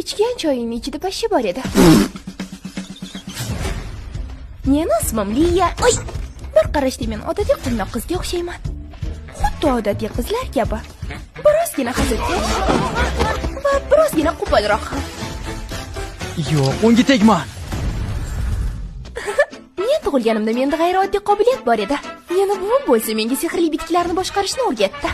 ichgan choyingning ichida pashsha bor edi. Meni ismim Liya. Oy, bir qarashda men odatiy quvnoq qizga o'xshayman. Xuddi odatiy qizlar kabi. Birozgina hazilkash va birozgina qo'polroq ham. Yo'q, unga tegman. Men tug'ilganimda menda g'ayrioddiy qobiliyat bor edi. Yana buvim bo'lsa menga sehrli bitiklarni boshqarishni o'rgatdi.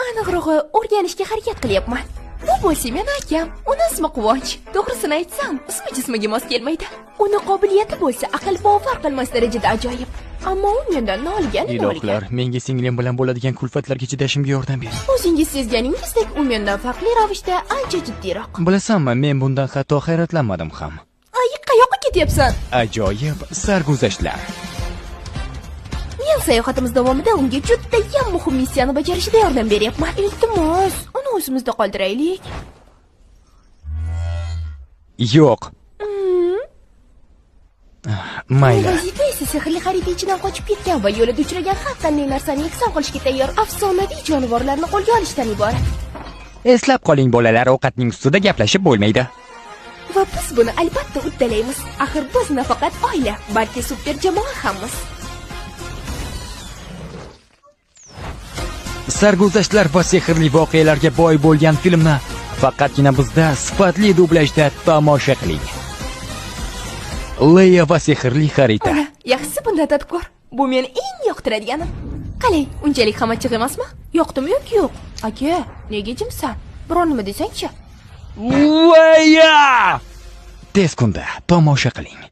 Aniqrog'i o'rganishga harakat qilyapman. Bu bo'lsa meni akam, uni ismi Quvonch. To'g'risini aytsam, ismi-jismiga mos kelmaydi. Uni qobiliyati bo'lsa aql bovar qilmas darajada ajoyib. Ammo u mendan noligan. Ilohlar, menga singlim bilan bo'ladigan kulfatlarga chidashimga yordam bering. O'zingiz sezganingizdek, u mendan farqli ravishda ancha jiddiyroq. Bilasanmi, men bundan hatto hayratlanmadim ham. Ay, qayoqqa ketyapsan? Ajoyib sarguzashtlar. Men sayohatimiz davomida unga judayam muhim missiyani bajarishida yordam beryapman. Iltimos, uni o'zimizda qoldiraylik. Yo'q. Mayli. Vazifa esa sehrli xarita ichidan qochib ketgan va yo'lida uchragan har qanday narsani yakson qilishga tayyor afsonaviy jonivorlarni qo'lga olishdan iborat. Eslab qoling bolalar, ovqatning ustida gaplashib bo'lmaydi. Va biz buni albatta uddalaymiz. Axir biz nafaqat oila, balki super jamoa hammiz. Sarguzashtlar va sehrli voqealarga boy bo'lgan filmni faqatgina bizda sifatli dublajda tomosha qiling. Leya va sehrli xarita. Yaxshisi bunda tadbir. Bu men eng yoqtiradiganim. Qalay, unchalik ham achchiq emasmi? Yoqdimi yoki yo'q? Aka, nega jimsan? Biror nima desang-chi? Leya! Tez kunda tomosha qiling.